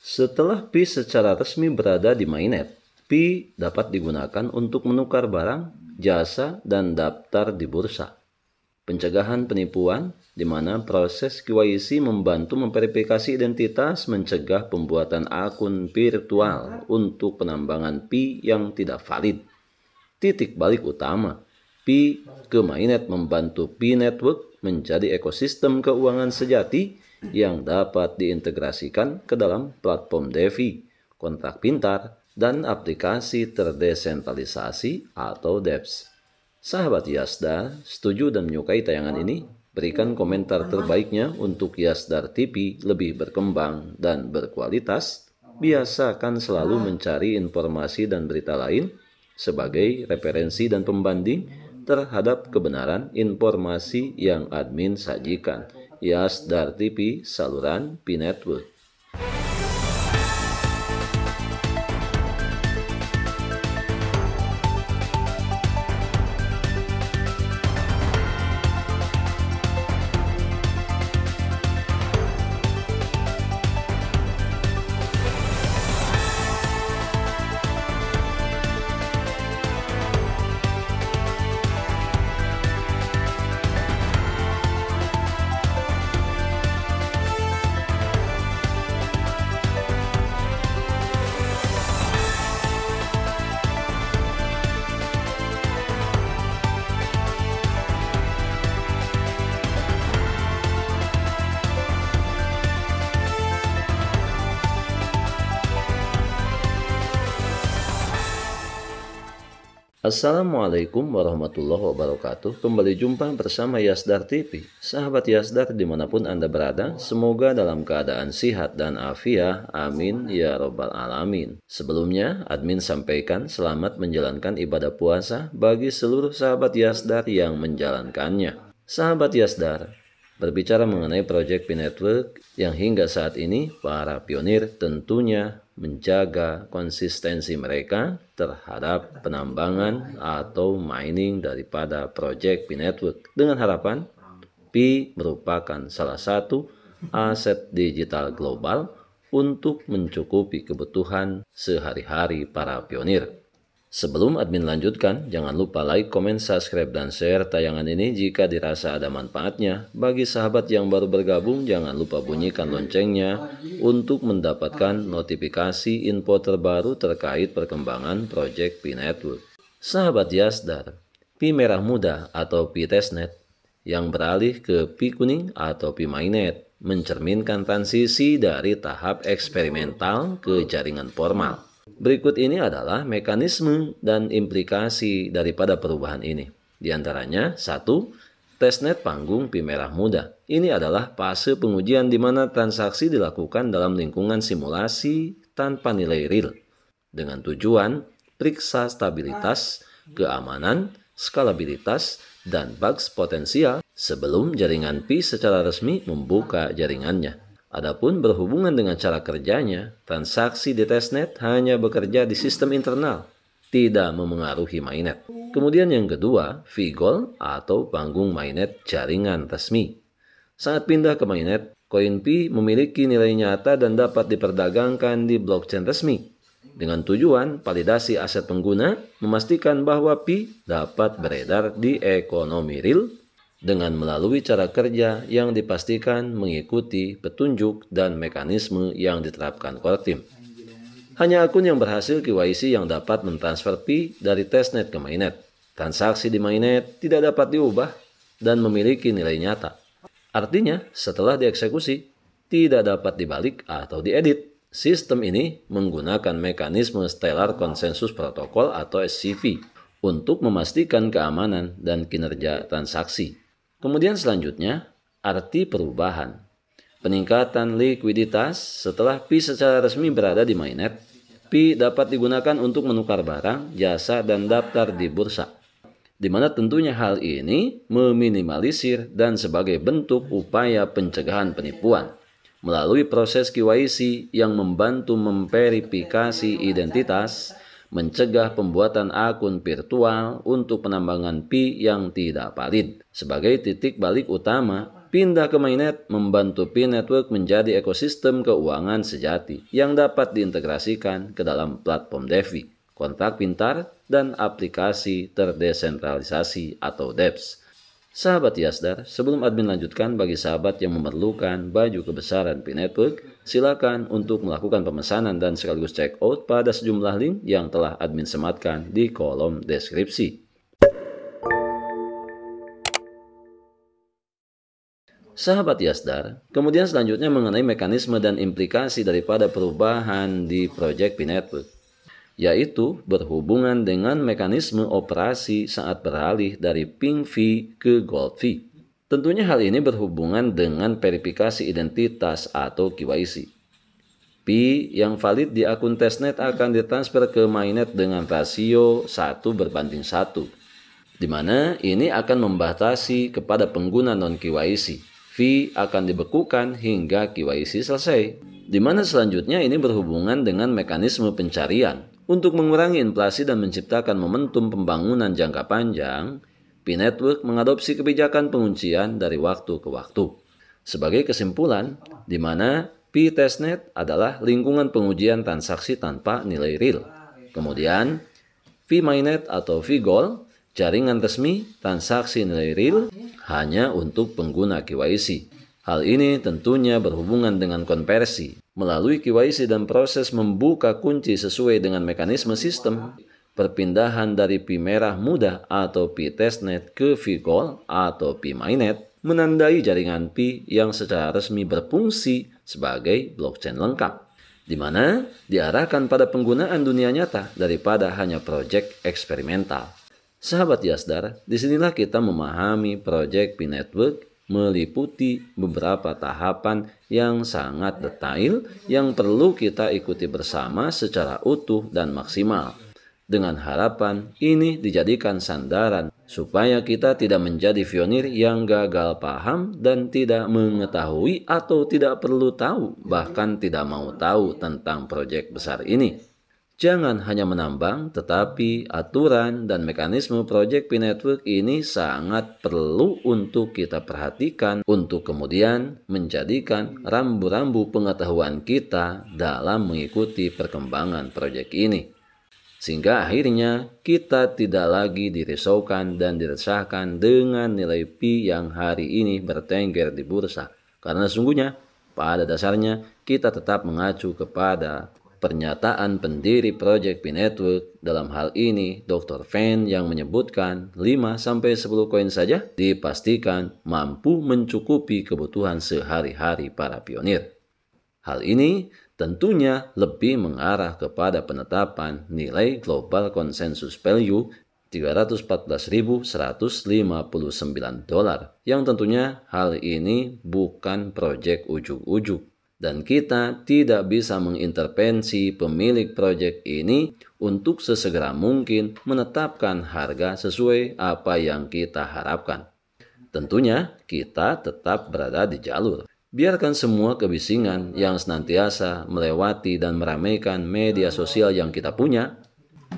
Setelah Pi secara resmi berada di mainnet, Pi dapat digunakan untuk menukar barang, jasa, dan daftar di bursa. Pencegahan penipuan, di mana proses KYC membantu memverifikasi identitas, mencegah pembuatan akun virtual untuk penambangan Pi yang tidak valid. Titik balik utama, Pi ke mainnet membantu Pi Network menjadi ekosistem keuangan sejati yang dapat diintegrasikan ke dalam platform DeFi, kontrak pintar, dan aplikasi terdesentralisasi atau dApps. Sahabat Yasdar, setuju dan menyukai tayangan ini? Berikan komentar terbaiknya untuk Yasdar TV lebih berkembang dan berkualitas. Biasakan selalu mencari informasi dan berita lain sebagai referensi dan pembanding terhadap kebenaran informasi yang admin sajikan. Yasdar TV, saluran Pi Network. Assalamualaikum warahmatullahi wabarakatuh. Kembali jumpa bersama Yasdar TV. Sahabat Yasdar dimanapun Anda berada, semoga dalam keadaan sihat dan afiat. Amin ya robbal alamin. Sebelumnya, admin sampaikan selamat menjalankan ibadah puasa bagi seluruh sahabat Yasdar yang menjalankannya. Sahabat Yasdar, berbicara mengenai proyek Pi Network yang hingga saat ini para pionir tentunya menjaga konsistensi mereka terhadap penambangan atau mining daripada proyek Pi Network dengan harapan Pi merupakan salah satu aset digital global untuk mencukupi kebutuhan sehari-hari para pionir. Sebelum admin lanjutkan, jangan lupa like, komen, subscribe, dan share tayangan ini jika dirasa ada manfaatnya. Bagi sahabat yang baru bergabung, jangan lupa bunyikan loncengnya untuk mendapatkan notifikasi info terbaru terkait perkembangan proyek Pi Network. Sahabat Yasdar, Pi merah muda atau Pi Testnet yang beralih ke Pi kuning atau Pi Mainnet mencerminkan transisi dari tahap eksperimental ke jaringan formal. Berikut ini adalah mekanisme dan implikasi daripada perubahan ini. Di antaranya, 1. Testnet panggung Pi merah muda. Ini adalah fase pengujian di mana transaksi dilakukan dalam lingkungan simulasi tanpa nilai real, dengan tujuan periksa stabilitas, keamanan, skalabilitas, dan bugs potensial sebelum jaringan Pi secara resmi membuka jaringannya. Adapun berhubungan dengan cara kerjanya, transaksi di testnet hanya bekerja di sistem internal, tidak memengaruhi mainnet. Kemudian yang kedua, V-Gold atau panggung mainnet jaringan resmi. Saat pindah ke mainnet, koin Pi memiliki nilai nyata dan dapat diperdagangkan di blockchain resmi. Dengan tujuan validasi aset pengguna, memastikan bahwa Pi dapat beredar di ekonomi real dengan melalui cara kerja yang dipastikan mengikuti petunjuk dan mekanisme yang diterapkan core team. Hanya akun yang berhasil KYC yang dapat mentransfer Pi dari testnet ke mainnet. Transaksi di mainnet tidak dapat diubah dan memiliki nilai nyata. Artinya, setelah dieksekusi, tidak dapat dibalik atau diedit. Sistem ini menggunakan mekanisme Stellar Consensus Protocol atau SCP untuk memastikan keamanan dan kinerja transaksi. Kemudian selanjutnya, arti perubahan. Peningkatan likuiditas setelah Pi secara resmi berada di mainnet. Pi dapat digunakan untuk menukar barang, jasa, dan daftar di bursa. Di mana tentunya hal ini meminimalisir dan sebagai bentuk upaya pencegahan penipuan melalui proses KYC yang membantu memverifikasi identitas, mencegah pembuatan akun virtual untuk penambangan Pi yang tidak valid. Sebagai titik balik utama, Pi Pindah ke Mainnet membantu Pi Network menjadi ekosistem keuangan sejati yang dapat diintegrasikan ke dalam platform DeFi, kontrak pintar, dan aplikasi terdesentralisasi atau dApps. Sahabat Yasdar, sebelum admin lanjutkan, bagi sahabat yang memerlukan baju kebesaran Pi Network, silakan untuk melakukan pemesanan dan sekaligus check out pada sejumlah link yang telah admin sematkan di kolom deskripsi. Sahabat Yasdar, kemudian selanjutnya mengenai mekanisme dan implikasi daripada perubahan di Project Pi Network, yaitu berhubungan dengan mekanisme operasi saat beralih dari Pink Fee ke Gold Fee. Tentunya hal ini berhubungan dengan verifikasi identitas atau KYC. Pi yang valid di akun testnet akan ditransfer ke Mainnet dengan rasio 1:1, di mana ini akan membatasi kepada pengguna non-KYC. Fee akan dibekukan hingga KYC selesai, di mana selanjutnya ini berhubungan dengan mekanisme pencarian. Untuk mengurangi inflasi dan menciptakan momentum pembangunan jangka panjang, Pi Network mengadopsi kebijakan penguncian dari waktu ke waktu. Sebagai kesimpulan, di mana Pi Testnet adalah lingkungan pengujian transaksi tanpa nilai real. Kemudian, Pi Mainnet atau Pi Gold, jaringan resmi transaksi nilai real hanya untuk pengguna KYC. Hal ini tentunya berhubungan dengan konversi. Melalui KYC dan proses membuka kunci sesuai dengan mekanisme sistem, perpindahan dari Pi merah muda atau Pi Testnet ke Pi Gold atau Pi Mainnet menandai jaringan Pi yang secara resmi berfungsi sebagai blockchain lengkap, di mana diarahkan pada penggunaan dunia nyata daripada hanya proyek eksperimental. Sahabat Yasdar, disinilah kita memahami Project Pi Network meliputi beberapa tahapan yang sangat detail yang perlu kita ikuti bersama secara utuh dan maksimal. Dengan harapan ini dijadikan sandaran supaya kita tidak menjadi pionir yang gagal paham dan tidak mengetahui atau tidak perlu tahu, bahkan tidak mau tahu tentang proyek besar ini. Jangan hanya menambang, tetapi aturan dan mekanisme Project Pi Network ini sangat perlu untuk kita perhatikan untuk kemudian menjadikan rambu-rambu pengetahuan kita dalam mengikuti perkembangan proyek ini. Sehingga akhirnya kita tidak lagi dirisaukan dan diresahkan dengan nilai Pi yang hari ini bertengger di bursa. Karena sungguhnya pada dasarnya kita tetap mengacu kepada pernyataan pendiri Project Pi Network, dalam hal ini Dr. Fan, yang menyebutkan 5-10 koin saja dipastikan mampu mencukupi kebutuhan sehari-hari para pionir. Hal ini tentunya lebih mengarah kepada penetapan nilai Global Consensus Value $314.159, yang tentunya hal ini bukan proyek ujuk-ujuk. Dan kita tidak bisa mengintervensi pemilik proyek ini untuk sesegera mungkin menetapkan harga sesuai apa yang kita harapkan. Tentunya kita tetap berada di jalur. Biarkan semua kebisingan yang senantiasa melewati dan meramaikan media sosial yang kita punya,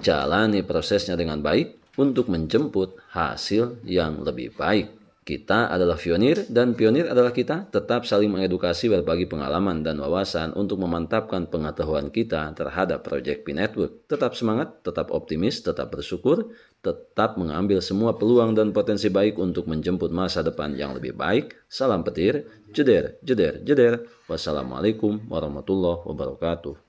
jalani prosesnya dengan baik untuk menjemput hasil yang lebih baik. Kita adalah pionir dan pionir adalah kita. Tetap saling mengedukasi, berbagi pengalaman dan wawasan untuk memantapkan pengetahuan kita terhadap Project Pi Network. Tetap semangat, tetap optimis, tetap bersyukur, tetap mengambil semua peluang dan potensi baik untuk menjemput masa depan yang lebih baik. Salam petir, jeder, jeder, jeder. Wassalamualaikum warahmatullahi wabarakatuh.